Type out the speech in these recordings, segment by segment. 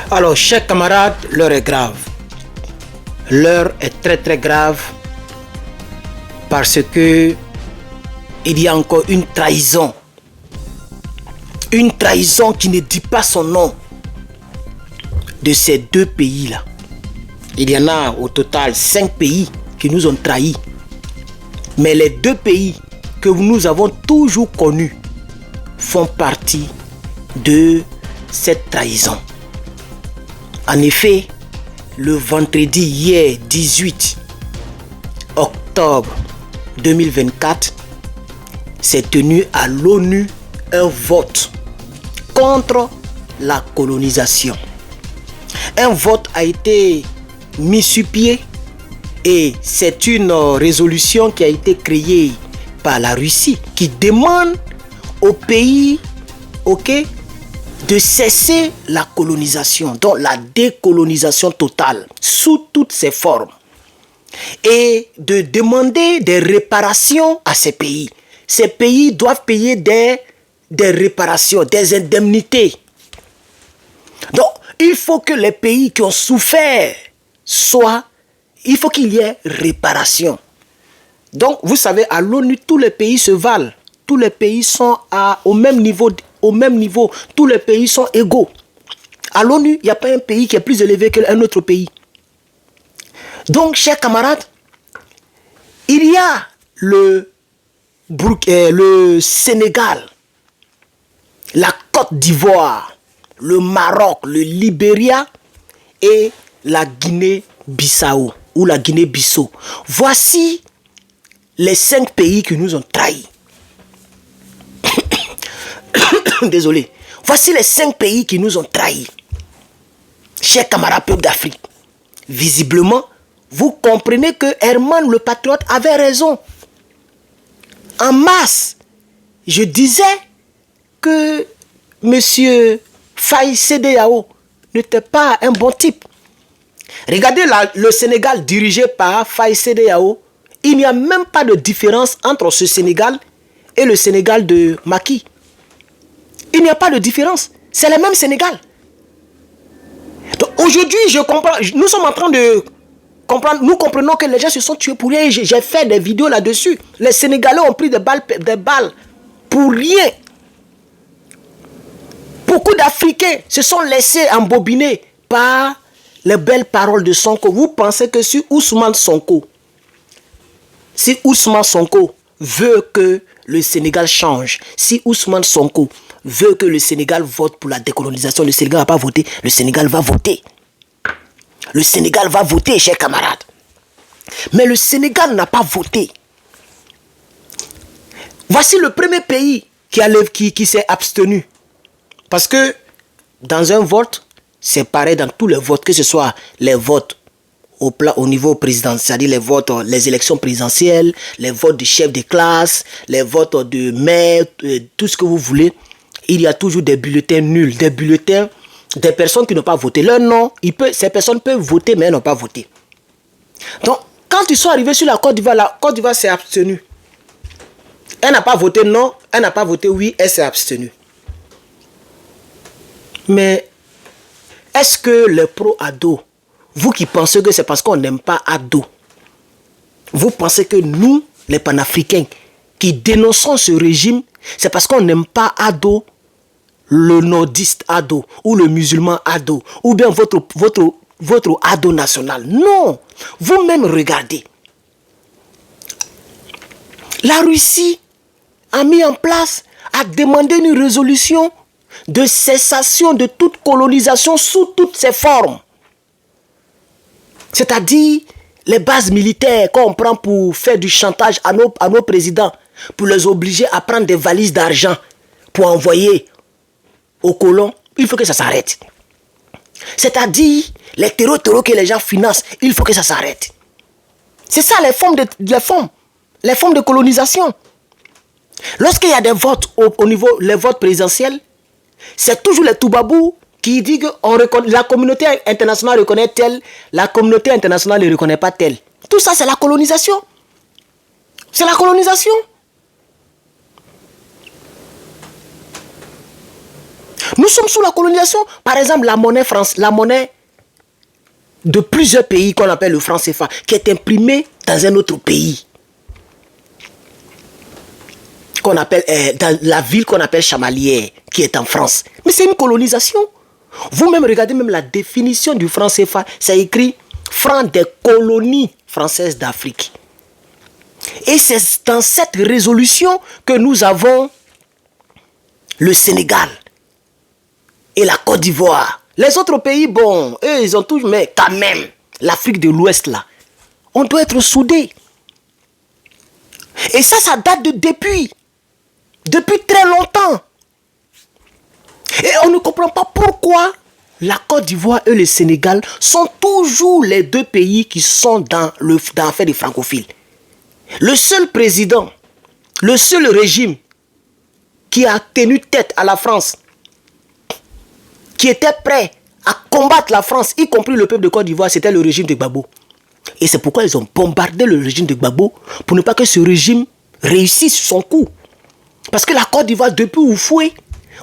Alors, chers camarades, l'heure est grave. L'heure est très très grave parce que il y a encore une trahison. Une trahison qui ne dit pas son nom de ces deux pays-là. Il y en a au total 5 pays qui nous ont trahis. Mais les deux pays que nous avons toujours connus font partie de cette trahison. En effet, le vendredi hier 18 octobre 2024, s'est tenu à l'ONU un vote contre la colonisation. Un vote a été mis sur pied et c'est une résolution qui a été créée par la Russie qui demande au pays, de cesser la colonisation, donc la décolonisation totale sous toutes ses formes et de demander des réparations à ces pays. Ces pays doivent payer des réparations, des indemnités. Donc, il faut que les pays qui ont souffert il faut qu'il y ait réparation. Donc, vous savez, à l'ONU, tous les pays se valent. Tous les pays sont au même niveau. Tous les pays sont égaux. À l'ONU, il n'y a pas un pays qui est plus élevé qu'un autre pays. Donc, chers camarades, il y a le Sénégal, la Côte d'Ivoire, le Maroc, le Libéria et la Guinée-Bissau ou la Guinée-Bissau. Voici les 5 pays qui nous ont trahis. Désolé. Voici les 5 pays qui nous ont trahis. Chers camarades peuples d'Afrique, visiblement, vous comprenez que Herman le patriote avait raison. En masse, je disais que M. Faye CEDEAO n'était pas un bon type. Regardez le Sénégal dirigé par Faye CEDEAO. Il n'y a même pas de différence entre ce Sénégal et le Sénégal de Macky. Il n'y a pas de différence. C'est le même Sénégal. Donc aujourd'hui, je comprends. Nous sommes en train de comprendre. Nous comprenons que les gens se sont tués pour rien. J'ai fait des vidéos là-dessus. Les Sénégalais ont pris des balles pour rien. Beaucoup d'Africains se sont laissés embobiner par les belles paroles de Sonko. Vous pensez que si Ousmane Sonko veut que le Sénégal change, si Ousmane Sonko veut que le Sénégal vote pour la décolonisation, le Sénégal ne va pas voter, le Sénégal va voter. Le Sénégal va voter, chers camarades. Mais le Sénégal n'a pas voté. Voici le premier pays qui s'est abstenu. Parce que dans un vote, c'est pareil dans tous les votes, que ce soit les votes au niveau présidentiel, c'est-à-dire les élections présidentielles, les votes de chefs de classe, les votes de maire, tout ce que vous voulez. Il y a toujours des bulletins nuls, des bulletins des personnes qui n'ont pas voté. Leur nom, ces personnes peuvent voter, mais elles n'ont pas voté. Donc, quand ils sont arrivés sur la Côte d'Ivoire s'est abstenue. Elle n'a pas voté non, elle n'a pas voté oui, elle s'est abstenue. Mais, est-ce que les pro-ados, vous qui pensez que c'est parce qu'on n'aime pas ado, vous pensez que nous, les panafricains, qui dénonçons ce régime, c'est parce qu'on n'aime pas ado, le nordiste ado, ou le musulman ado, ou bien votre ado national. Non, vous-même regardez. La Russie a mis en place, a demandé une résolution de cessation de toute colonisation sous toutes ses formes. C'est-à-dire les bases militaires qu'on prend pour faire du chantage à nos présidents, pour les obliger à prendre des valises d'argent pour envoyer aux colons, il faut que ça s'arrête. C'est-à-dire les terreaux que les gens financent, il faut que ça s'arrête. C'est ça les formes de colonisation. Lorsqu'il y a des votes au niveau, les votes présidentiels, c'est toujours les toubabous qui disent que la communauté internationale reconnaît tel, la communauté internationale ne reconnaît pas tel. Tout ça, c'est la colonisation. C'est la colonisation. Nous sommes sous la colonisation. Par exemple, la monnaie de plusieurs pays qu'on appelle le franc CFA, qui est imprimé dans un autre pays. Qu'on appelle, dans la ville qu'on appelle Chamalières, qui est en France. Mais c'est une colonisation. Vous-même, regardez même la définition du franc CFA. C'est écrit franc des colonies françaises d'Afrique. Et c'est dans cette résolution que nous avons le Sénégal et la Côte d'Ivoire. Les autres pays, bon, eux, ils ont tout, mais quand même, l'Afrique de l'Ouest, là, on doit être soudés. Et ça date depuis très longtemps. Et on ne comprend pas pourquoi la Côte d'Ivoire et le Sénégal sont toujours les deux pays qui sont dans l'affaire des francophiles. Le seul président, le seul régime qui a tenu tête à la France, qui était prêt à combattre la France, y compris le peuple de Côte d'Ivoire, c'était le régime de Gbagbo. Et c'est pourquoi ils ont bombardé le régime de Gbagbo pour ne pas que ce régime réussisse son coup. Parce que la Côte d'Ivoire, depuis Oufoué,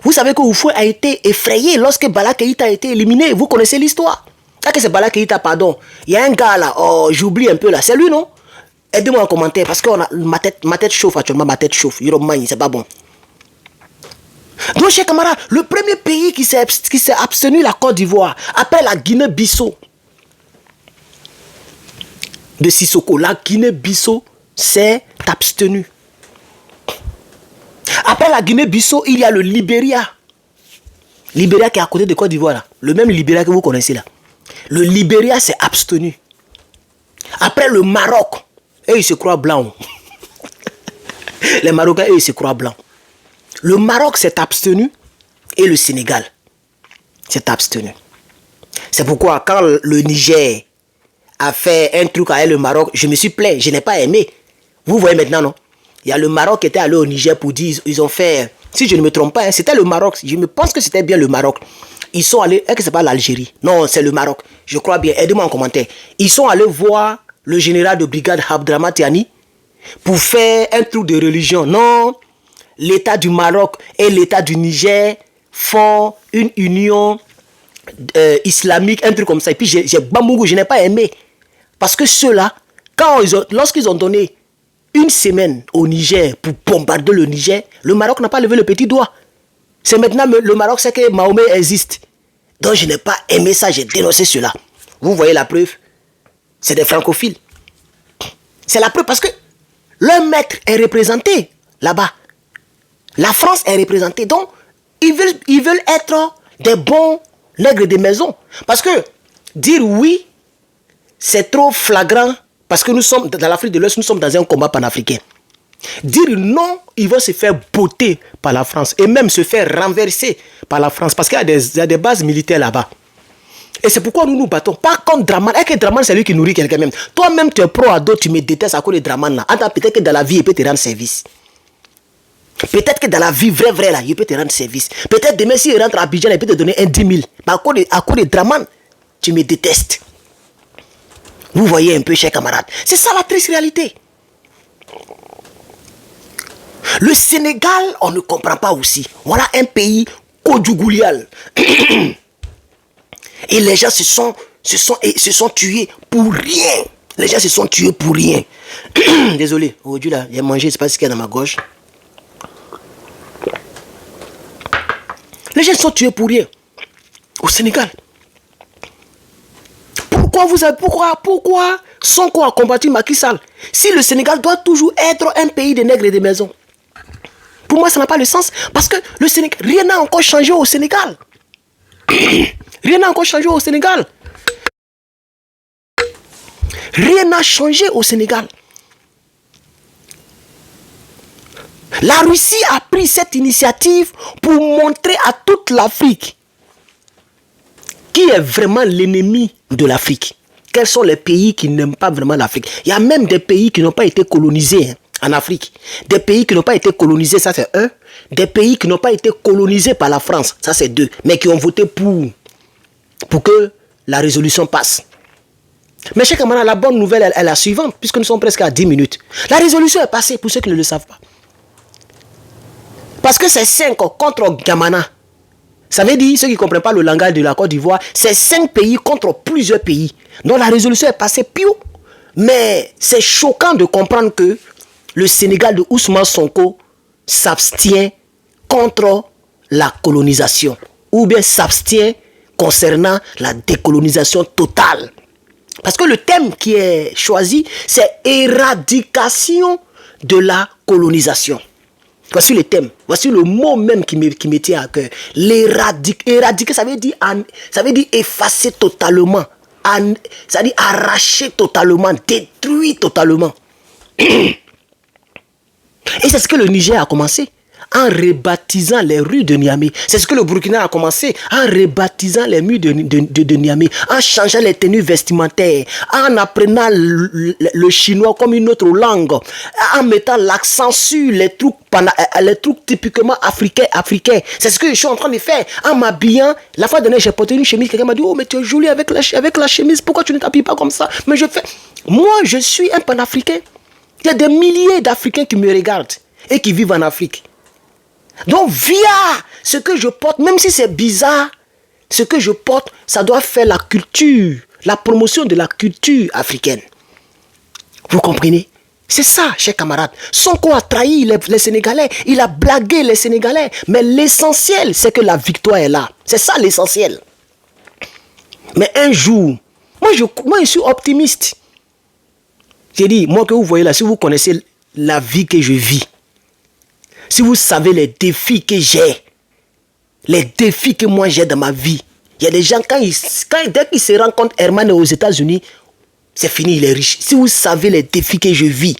vous savez que Oufoué a été effrayé lorsque Bala Keïta a été éliminé. Vous connaissez l'histoire. Ah, que c'est Bala Keïta, pardon. Il y a un gars là, oh, j'oublie un peu là. C'est lui, non? Aidez-moi en commentaire parce que ma tête chauffe actuellement, ma tête chauffe. C'est pas bon. Donc, chers camarades, le premier pays qui s'est abstenu, la Côte d'Ivoire, après la Guinée-Bissau de Sissoko, la Guinée-Bissau s'est abstenue. Après la Guinée-Bissau, il y a le Libéria. Libéria qui est à côté de Côte d'Ivoire, là. Le même Libéria que vous connaissez là. Le Libéria s'est abstenu. Après le Maroc, eux ils se croient blancs. Les Marocains, eux ils se croient blancs. Le Maroc s'est abstenu et le Sénégal s'est abstenu. C'est pourquoi quand le Niger a fait un truc avec le Maroc, je me suis plaint, je n'ai pas aimé. Vous voyez maintenant, non? Il y a le Maroc qui était allé au Niger pour dire, ils ont fait, si je ne me trompe pas, hein, c'était le Maroc, je me pense que c'était bien le Maroc. Ils sont allés, est-ce que c'est pas l'Algérie? Non, c'est le Maroc, je crois bien, aidez-moi en commentaire. Ils sont allés voir le général de brigade Abdraman Tiani pour faire un truc de religion. Non, l'État du Maroc et l'État du Niger font une union islamique, un truc comme ça. Et puis je n'ai pas aimé. Parce que ceux-là, lorsqu'ils ont donné une semaine au Niger pour bombarder le Niger, le Maroc n'a pas levé le petit doigt. C'est maintenant le Maroc sait que Mahomet existe. Donc je n'ai pas aimé ça, j'ai dénoncé cela. Vous voyez la preuve? C'est des francophiles. C'est la preuve parce que leur maître est représenté là-bas. La France est représentée. Donc, ils veulent être des bons nègres de maison. Parce que dire oui, c'est trop flagrant. Parce que nous sommes dans l'Afrique de l'Ouest, nous sommes dans un combat panafricain. Dire non, ils vont se faire botter par la France. Et même se faire renverser par la France. Parce qu'il y a des bases militaires là-bas. Et c'est pourquoi nous nous battons. Pas contre Draman. Est-ce que Draman, c'est lui qui nourrit quelqu'un même? Toi-même, tu es pro à d'autres, tu me détestes à cause de Draman là. Attends, peut-être que dans la vie, il peut te rendre service. Peut-être que dans la vie, vrai là, il peut te rendre service. Peut-être demain, s'il rentre à Abidjan, il peut te donner un 10 000. Mais à cause de Draman, tu me détestes. Vous voyez un peu, chers camarades. C'est ça la triste réalité. Le Sénégal, on ne comprend pas aussi. Voilà un pays codjugoulial. Et les gens se sont tués pour rien. Les gens se sont tués pour rien. Désolé, aujourd'hui là, j'ai mangé, je ne sais pas ce qu'il y a dans ma gorge. Les gens se sont tués pour rien. Au Sénégal. Pourquoi Sonko a combattu Macky Sall? Si le Sénégal doit toujours être un pays de nègres et de maisons. Pour moi, ça n'a pas de sens. Parce que le Sénégal, rien n'a encore changé au Sénégal. Rien n'a encore changé au Sénégal. Rien n'a changé au Sénégal. La Russie a pris cette initiative pour montrer à toute l'Afrique qui est vraiment l'ennemi de l'Afrique. Quels sont les pays qui n'aiment pas vraiment l'Afrique? Il y a même des pays qui n'ont pas été colonisés en Afrique. Des pays qui n'ont pas été colonisés, ça c'est un. Des pays qui n'ont pas été colonisés par la France, ça c'est deux. Mais qui ont voté pour que la résolution passe. Mais chers camarades, la bonne nouvelle est la suivante, puisque nous sommes presque à 10 minutes. La résolution est passée pour ceux qui ne le savent pas. Parce que c'est 5 contre Gamana. Ça veut dire, ceux qui ne comprennent pas le langage de la Côte d'Ivoire, c'est 5 pays contre plusieurs pays. Donc la résolution est passée piou. Mais c'est choquant de comprendre que le Sénégal de Ousmane Sonko s'abstient contre la colonisation. Ou bien s'abstient concernant la décolonisation totale. Parce que le thème qui est choisi, c'est éradication de la colonisation. Voici le thème, voici le mot même qui me tient à cœur. Éradiquer, ça veut dire effacer totalement, ça veut dire arracher totalement, détruire totalement. Et c'est ce que le Niger a commencé. En rebaptisant les rues de Niamey. C'est ce que le Burkina a commencé. En rebaptisant les murs de Niamey. En changeant les tenues vestimentaires. En apprenant le chinois comme une autre langue. En mettant l'accent sur les trucs typiquement africains. C'est ce que je suis en train de faire. En m'habillant. La fois dernière, j'ai porté une chemise. Quelqu'un m'a dit, oh, mais tu es jolie avec la chemise. Pourquoi tu ne t'habilles pas comme ça? Mais je fais. Moi, je suis un panafricain. Il y a des milliers d'Africains qui me regardent et qui vivent en Afrique. Donc via ce que je porte, même si c'est bizarre, ce que je porte, ça doit faire la culture, la promotion de la culture africaine. Vous comprenez? C'est ça, chers camarades. Sonko a trahi les Sénégalais, il a blagué les Sénégalais, mais l'essentiel, c'est que la victoire est là. C'est ça l'essentiel. Mais un jour, moi je suis optimiste. J'ai dit, moi que vous voyez là, si vous connaissez la vie que je vis, si vous savez les défis que j'ai, les défis que moi j'ai dans ma vie, il y a des gens, dès qu'ils se rendent compte Herman est aux États-Unis, c'est fini, il est riche. Si vous savez les défis que je vis,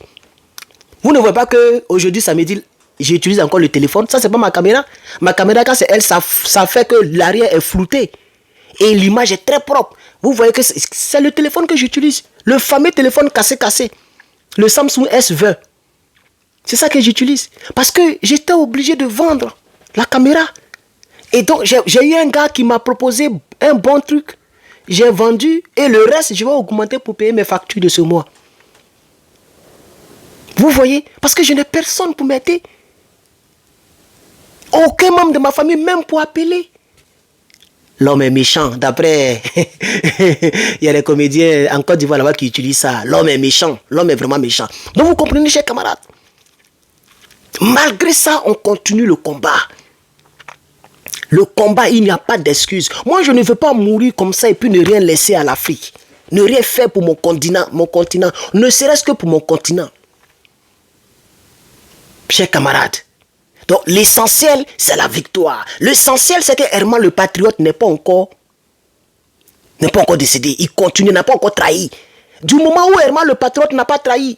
vous ne voyez pas qu'aujourd'hui, samedi, j'utilise encore le téléphone. Ça, c'est pas ma caméra. Ma caméra, quand c'est elle, ça fait que l'arrière est flouté. Et l'image est très propre. Vous voyez que c'est le téléphone que j'utilise. Le fameux téléphone cassé. Le Samsung S20. C'est ça que j'utilise. Parce que j'étais obligé de vendre la caméra. Et donc, j'ai eu un gars qui m'a proposé un bon truc. J'ai vendu et le reste, je vais augmenter pour payer mes factures de ce mois. Vous voyez? Parce que je n'ai personne pour m'aider. Aucun membre de ma famille, même pour appeler. L'homme est méchant. D'après, il y a des comédiens en Côte d'Ivoire là-bas qui utilisent ça. L'homme est méchant. L'homme est vraiment méchant. Donc vous comprenez, chers camarades. Malgré ça, on continue le combat. Le combat, il n'y a pas d'excuse. Moi, je ne veux pas mourir comme ça et puis ne rien laisser à l'Afrique. Ne rien faire pour mon continent, ne serait-ce que pour mon continent. Chers camarades, donc l'essentiel, c'est la victoire. L'essentiel, c'est que Herman le patriote n'est pas encore décédé. Il continue, n'a pas encore trahi. Du moment où Herman le patriote n'a pas trahi,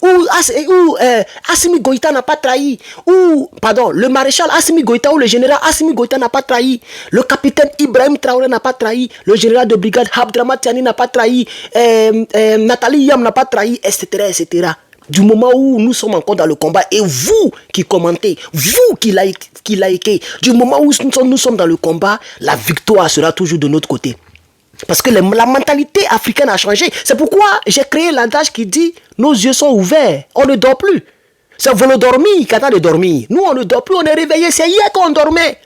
ou Assimi Goïta n'a pas trahi, le maréchal Assimi Goïta ou le général Assimi Goïta n'a pas trahi, le capitaine Ibrahim Traoré n'a pas trahi, le général de brigade Abdraman Tiani n'a pas trahi, Nathalie Yam n'a pas trahi, etc., etc. Du moment où nous sommes encore dans le combat, et vous qui commentez, vous qui likez, du moment où nous sommes dans le combat, la victoire sera toujours de notre côté. Parce que la mentalité africaine a changé. C'est pourquoi j'ai créé l'adage qui dit « Nos yeux sont ouverts, on ne dort plus ». C'est Volodormi qui attend de dormir. Nous, on ne dort plus, on est réveillés. C'est hier qu'on dormait.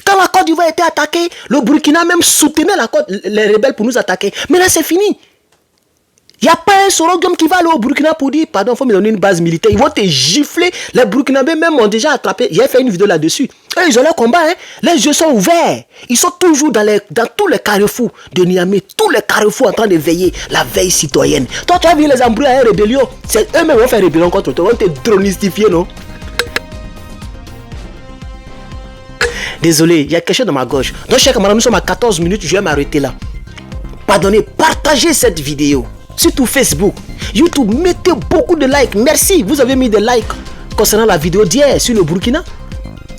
Quand la Côte d'Ivoire était attaquée, le Burkina même soutenait les rebelles pour nous attaquer. Mais là, c'est fini. Il n'y a pas un sorogum qui va aller au Burkina pour dire « Pardon, il faut me donner une base militaire ». Ils vont te gifler. Les Burkinabés même m'ont déjà attrapé. J'ai fait une vidéo là-dessus. Et ils ont leur combat. Hein. Les yeux sont ouverts. Ils sont toujours dans tous les carrefours de Niamey. Tous les carrefours en train de veiller la veille citoyenne. Toi, tu as vu les embrouilles à une rébellion. C'est eux-mêmes qui vont faire rébellion contre toi. Ils vont te dronistifier, non? Désolé, il y a quelque chose dans ma gauche. Donc, chers camarades, nous sommes à 14 minutes. Je vais m'arrêter là. Pardonnez, partagez cette vidéo. Surtout Facebook, YouTube, mettez beaucoup de likes. Merci, vous avez mis des likes concernant la vidéo d'hier sur le Burkina.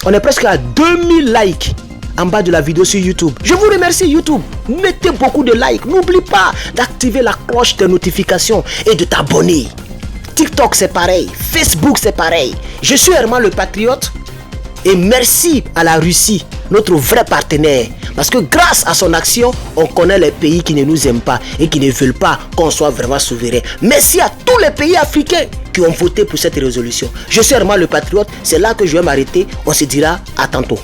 On est presque à 2000 likes en bas de la vidéo sur YouTube. Je vous remercie YouTube. Mettez beaucoup de likes. N'oublie pas d'activer la cloche de notification et de t'abonner. TikTok c'est pareil, Facebook c'est pareil. Je suis Herman le patriote et merci à la Russie, notre vrai partenaire. Parce que grâce à son action, on connaît les pays qui ne nous aiment pas et qui ne veulent pas qu'on soit vraiment souverain. Merci à tous les pays africains qui ont voté pour cette résolution. Je suis Herman le patriote, c'est là que je vais m'arrêter. On se dira à tantôt.